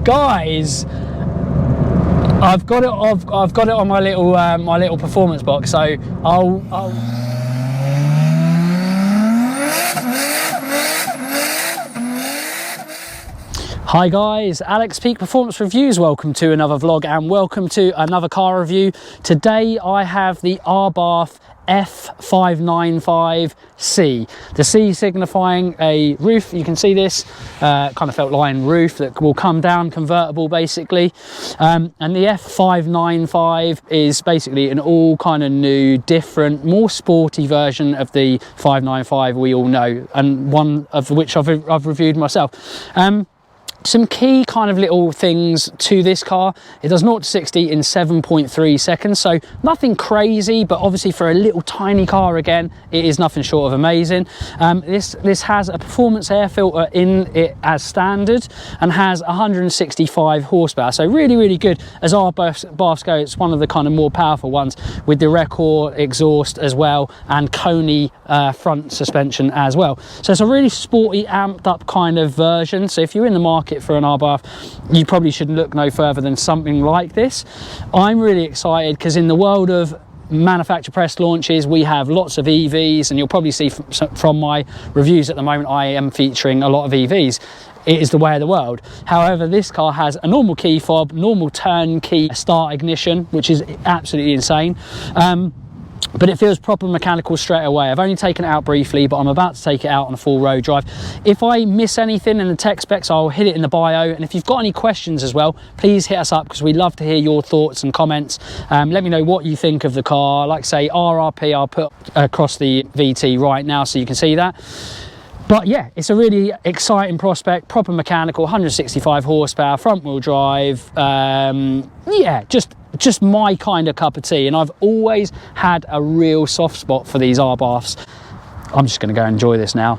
Guys, I've got it on my little performance box, so I'll Hi guys, Alex Peak Performance Reviews. Welcome to another vlog and welcome to another car review. Today I have the Abarth F595C. The C signifying a roof. You can see this kind of felt line roof that will come down, convertible basically. And the F595 is basically an all kind of new, different, more sporty version of the 595 we all know, and one of which I've reviewed myself. Some key kind of little things to this car: it does 0 to 60 in 7.3 seconds, so nothing crazy, but obviously for a little tiny car, again, it is nothing short of amazing. This has a performance air filter in it as standard and has 165 horsepower, so really good. As our Abarths go, it's one of the kind of more powerful ones, with the Record exhaust as well and Coney front suspension as well. So it's a really sporty, amped up kind of version. So if you're in the market for an Abarth, you probably should look no further than something like this. I'm really excited because in the world of manufacturer press launches, we have lots of EVs, and you'll probably see from my reviews at the moment, I am featuring a lot of EVs. It is the way of the world. However, this car has a normal key fob, normal turnkey start ignition, which is absolutely insane. But it feels proper mechanical straight away. I've only taken it out briefly, but I'm about to take it out on a full road drive. If I miss anything in the tech specs, I'll hit it in the bio. And if you've got any questions as well, please hit us up, because we'd love to hear your thoughts and comments. Let me know what you think of the car. Like say RRP, I'll put across the VT right now so you can see that. But yeah, it's a really exciting prospect, proper mechanical, 165 horsepower, front wheel drive. Yeah, just my kind of cup of tea, and I've always had a real soft spot for these Abarths. I'm just going to go enjoy this now.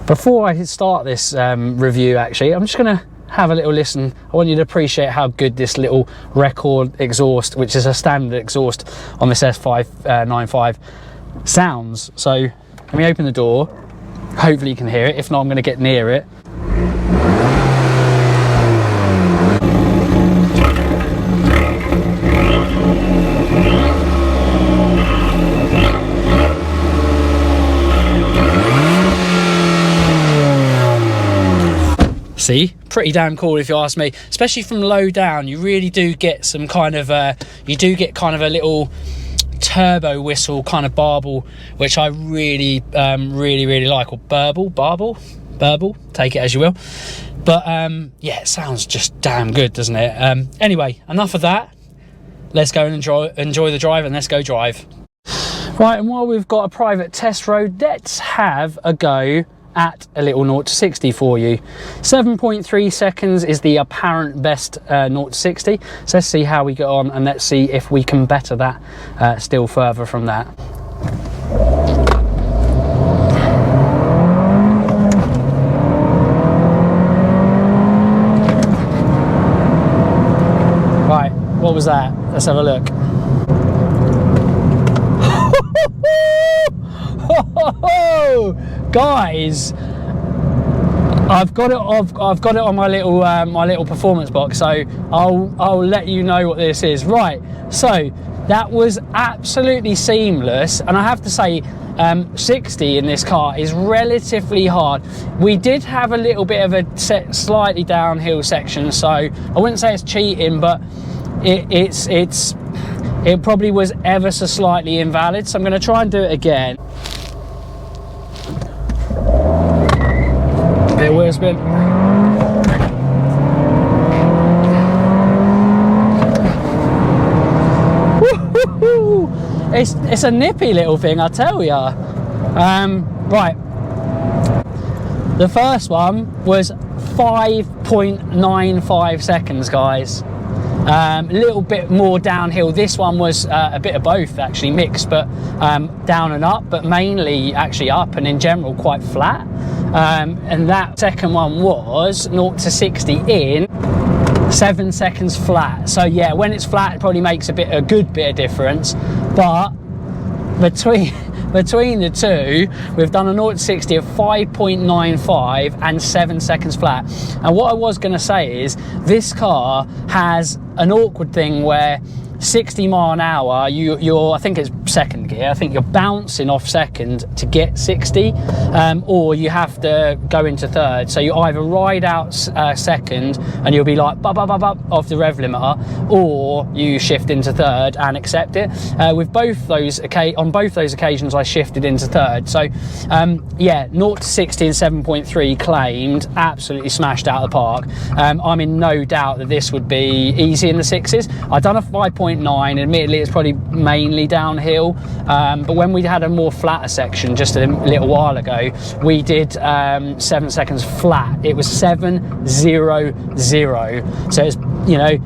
Before I start this review, actually, I'm just going to have a little listen. I want you to appreciate how good this little Record exhaust, which is a standard exhaust on this F595, sounds. So let me open the door. Hopefully you can hear it. If not, I'm going to get near it. See, pretty damn cool if you ask me, especially from low down. You really do get some kind of a little turbo whistle kind of barble, which I really like, or burble, take it as you will. But yeah, it sounds just damn good, doesn't it? Anyway, enough of that. Let's go and enjoy the drive, and let's go drive. Right, and while we've got a private test road, let's have a go at a little 0 to 60 for you. 7.3 seconds is the apparent best 0 to 60. So let's see how we get on, and let's see if we can better that still further from that. Right, what was that? Let's have a look. Guys, I've got it on my little performance box, so I'll let you know what this is. Right, so that was absolutely seamless, and I have to say 60 in this car is relatively hard. We did have a little bit of a slightly downhill section, so I wouldn't say it's cheating, but it probably was ever so slightly invalid. So I'm going to try and do it again. Bit of wheel spin. It's a nippy little thing, I tell ya. Right, the first one was 5.95 seconds, guys. A little bit more downhill. This one was a bit of both, actually, mixed, but down and up, but mainly actually up, and in general quite flat. And that second one was 0 to 60 in 7 seconds flat. So yeah, when it's flat, it probably makes a good bit of difference, but between the two, we've done a 0 to 60 of 5.95 and 7 seconds flat. And what I was going to say is this car has an awkward thing where 60 mile an hour, you're I think it's second gear, I think you're bouncing off second to get 60, or you have to go into third. So you either ride out second and you'll be like bop, bop, bop, bop, off the rev limiter, or you shift into third and accept it. With both those on both those occasions I shifted into third. So yeah, 0 to 60 and 7.3 claimed, absolutely smashed out of the park. I'm in no doubt that this would be easy in the sixes. I've done a 5.9, admittedly it's probably mainly downhill, but when we had a more flatter section just a little while ago, we did 7 seconds flat. It was 7.00, so it's, you know,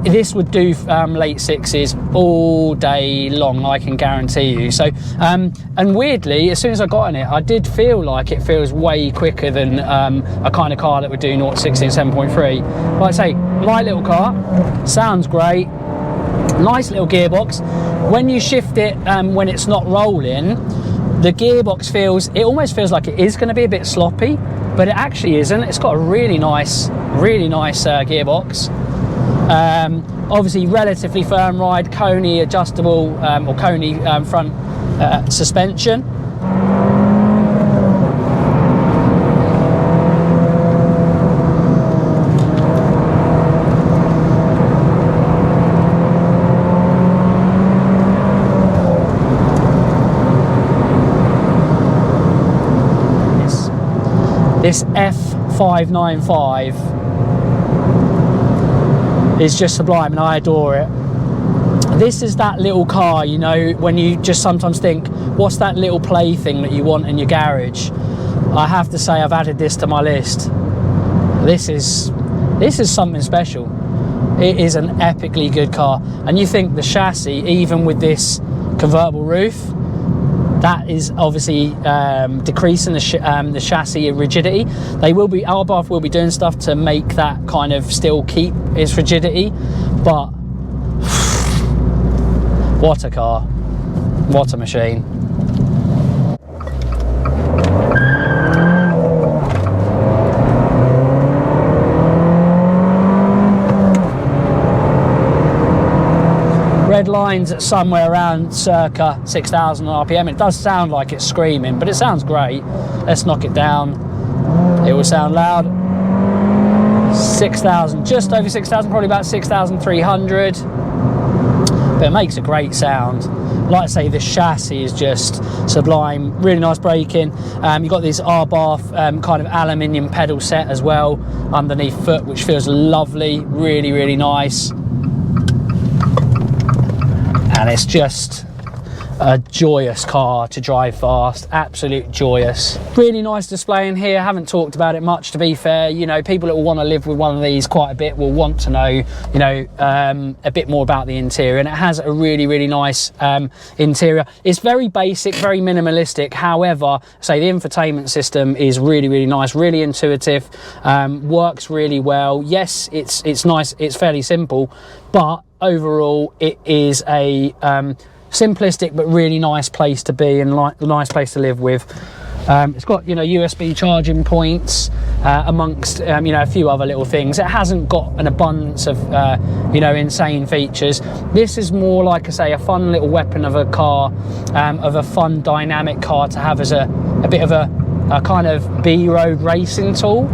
this would do late sixes all day long, I can guarantee you. So and weirdly, as soon as I got in it, I did feel like it feels way quicker than a kind of car that would do 0 to 60 and 7.3. Like I say, light little car, sounds great, nice little gearbox. When you shift it when it's not rolling, the gearbox almost feels like it is going to be a bit sloppy, but it actually isn't. It's got a really nice gearbox. Obviously relatively firm ride, Coney adjustable or Coney front suspension. This F595 is just sublime and I adore it. This is that little car, you know, when you just sometimes think, what's that little plaything that you want in your garage? I have to say I've added this to my list. This is something special. It is an epically good car. And you think the chassis, even with this convertible roof, that is obviously decreasing the chassis rigidity. Abarth will be doing stuff to make that kind of still keep its rigidity, but what a car, what a machine. Red lines at somewhere around circa 6,000 RPM. It does sound like it's screaming, but it sounds great. Let's knock it down. It will sound loud. 6,000, just over 6,000, probably about 6,300. But it makes a great sound. Like I say, the chassis is just sublime. Really nice braking. You've got this Abarth kind of aluminium pedal set as well underneath foot, which feels lovely. Really, really nice. And it's just a joyous car to drive fast, absolute joyous. Really nice display in here. Haven't talked about it much, to be fair. You know, people that will want to live with one of these quite a bit will want to know, you know, a bit more about the interior. And it has a really, really nice interior. It's very basic, very minimalistic. However, say the infotainment system is really, really nice, really intuitive, works really well. Yes, it's nice, it's fairly simple, but overall it is a simplistic but really nice place to be and nice place to live with. It's got, you know, USB charging points amongst you know, a few other little things. It hasn't got an abundance of you know, insane features. This is more, like I say, a fun little weapon of a car, of a fun dynamic car to have as a bit of a kind of B-road racing tool.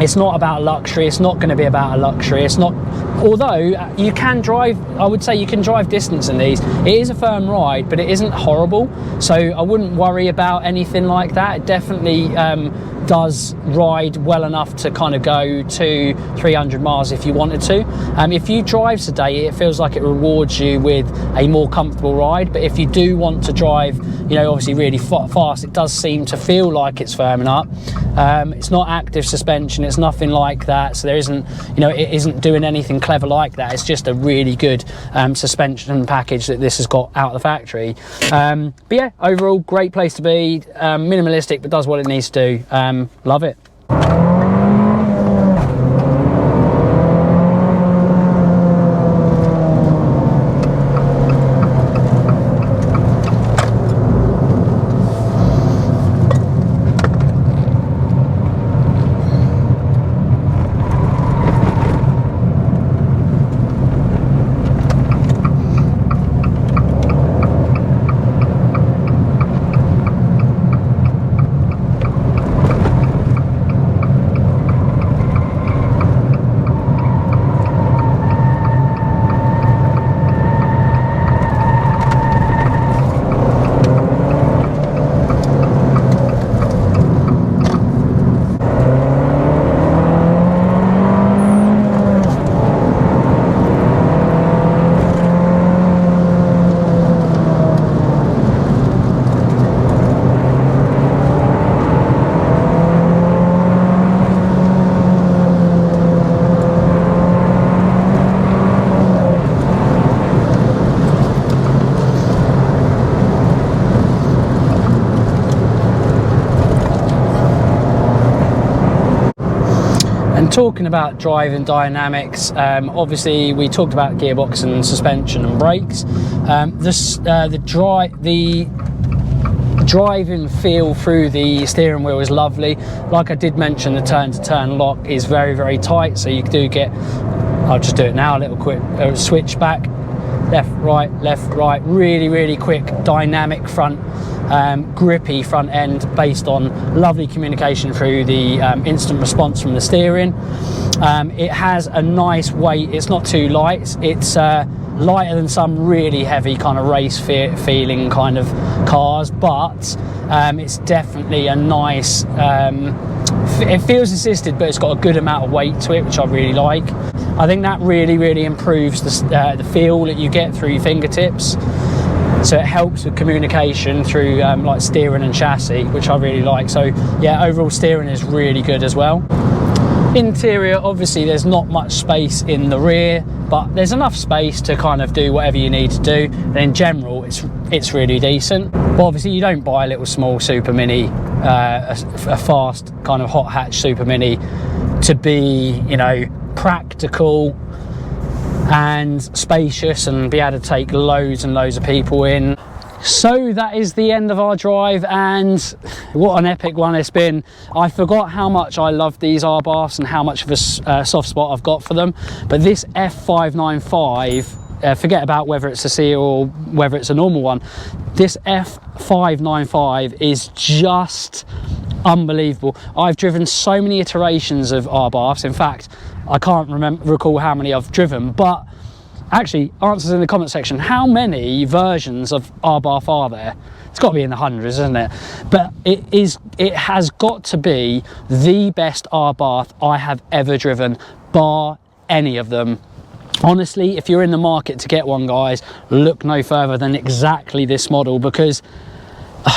It's not about luxury. It's not going to be about a luxury. It's not, although you can drive, I would say you can drive distance in these. It is a firm ride, but it isn't horrible. So I wouldn't worry about anything like that. It definitely does ride well enough to kind of go 200-300 miles if you wanted to. If you drive today, it feels like it rewards you with a more comfortable ride. But if you do want to drive, you know, obviously really fast, it does seem to feel like it's firming up. It's not active suspension. It's nothing like that. So there isn't, you know, it isn't doing anything clever like that. It's just a really good suspension package that this has got out of the factory. But yeah, overall, great place to be. Minimalistic, but does what it needs to do. Love it. And talking about driving dynamics, obviously we talked about gearbox and suspension and brakes. The driving feel through the steering wheel is lovely. Like I did mention, the turn-to-turn lock is very, very tight, so you do get, I'll just do it now, a little quick switch back, left, right, really, really quick, dynamic front, grippy front end based on lovely communication through the instant response from the steering. It has a nice weight, it's not too light, it's lighter than some really heavy kind of race feeling kind of cars, but it's definitely a nice, it feels assisted, but it's got a good amount of weight to it, which I really like. I think that really, really improves the feel that you get through your fingertips. So it helps with communication through like steering and chassis, which I really like. So yeah, overall steering is really good as well. Interior, obviously there's not much space in the rear, but there's enough space to kind of do whatever you need to do. And in general, it's really decent. But obviously you don't buy a little small Super Mini, a fast kind of hot hatch Super Mini, to be, you know, practical and spacious and be able to take loads and loads of people in. So that is the end of our drive, and what an epic one it's been. I forgot how much I love these Abarths and how much of a soft spot I've got for them, but this F595, forget about whether it's a C or whether it's a normal one, this F595 is just unbelievable. I've driven so many iterations of Abarths. In fact, I can't recall how many I've driven, but actually, answers in the comment section. How many versions of Abarth are there? It's got to be in the hundreds, isn't it? But it has got to be the best Abarth I have ever driven, bar any of them. Honestly, if you're in the market to get one, guys, look no further than exactly this model, because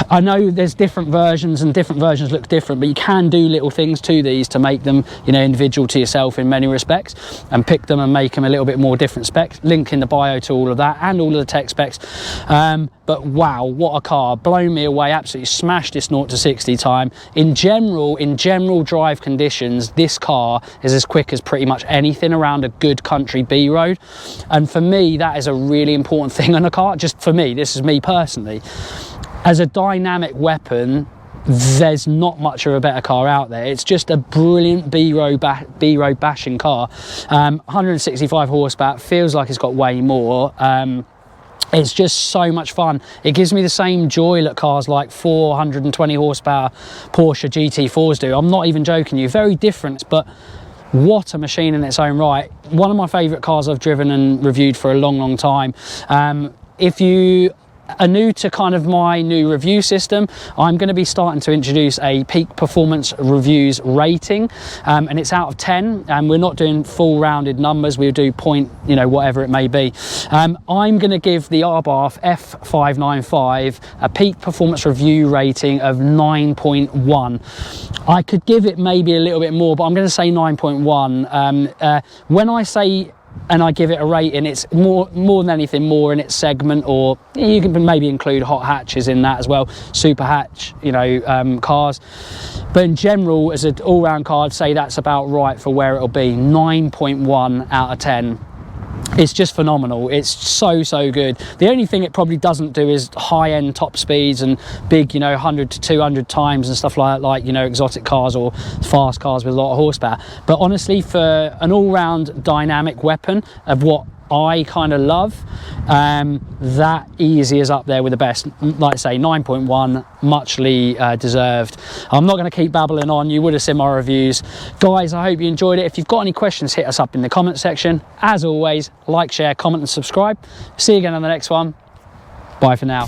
I know there's different versions and different versions look different, but you can do little things to these to make them, you know, individual to yourself in many respects, and pick them and make them a little bit more different specs. Link in the bio to all of that and all of the tech specs. But wow, what a car, blown me away, absolutely smashed this 0 to 60 time. In general drive conditions, this car is as quick as pretty much anything around a good country B road. And for me, that is a really important thing on a car, just for me, this is me personally. As a dynamic weapon, there's not much of a better car out there. It's just a brilliant B-road bashing car. 165 horsepower, feels like it's got way more. It's just so much fun. It gives me the same joy that cars like 420 horsepower Porsche GT4s do. I'm not even joking you, very different, but what a machine in its own right. One of my favourite cars I've driven and reviewed for a long, long time. If you are new to kind of my new review system, I'm going to be starting to introduce a peak performance reviews rating, and it's out of 10, and we're not doing full rounded numbers, we'll do point, you know, whatever it may be. I'm going to give the Abarth F595 a peak performance review rating of 9.1. I could give it maybe a little bit more, but I'm going to say 9.1. When I say and I give it a rating, it's more than anything more in its segment, or you can maybe include hot hatches in that as well, super hatch, you know, cars. But in general, as an all-round car, I'd say that's about right for where it'll be. 9.1 out of 10. It's just phenomenal. It's so good. The only thing it probably doesn't do is high-end top speeds and big, you know, 100 to 200 times and stuff like that, like, you know, exotic cars or fast cars with a lot of horsepower. But honestly, for an all-round dynamic weapon of what I kind of love, that easy is up there with the best. Like I say, 9.1, muchly deserved. I'm not going to keep babbling on, you would have seen my reviews. Guys, I hope you enjoyed it. If you've got any questions, hit us up in the comment section. As always, like, share, comment and subscribe. See you again on the next one. Bye for now.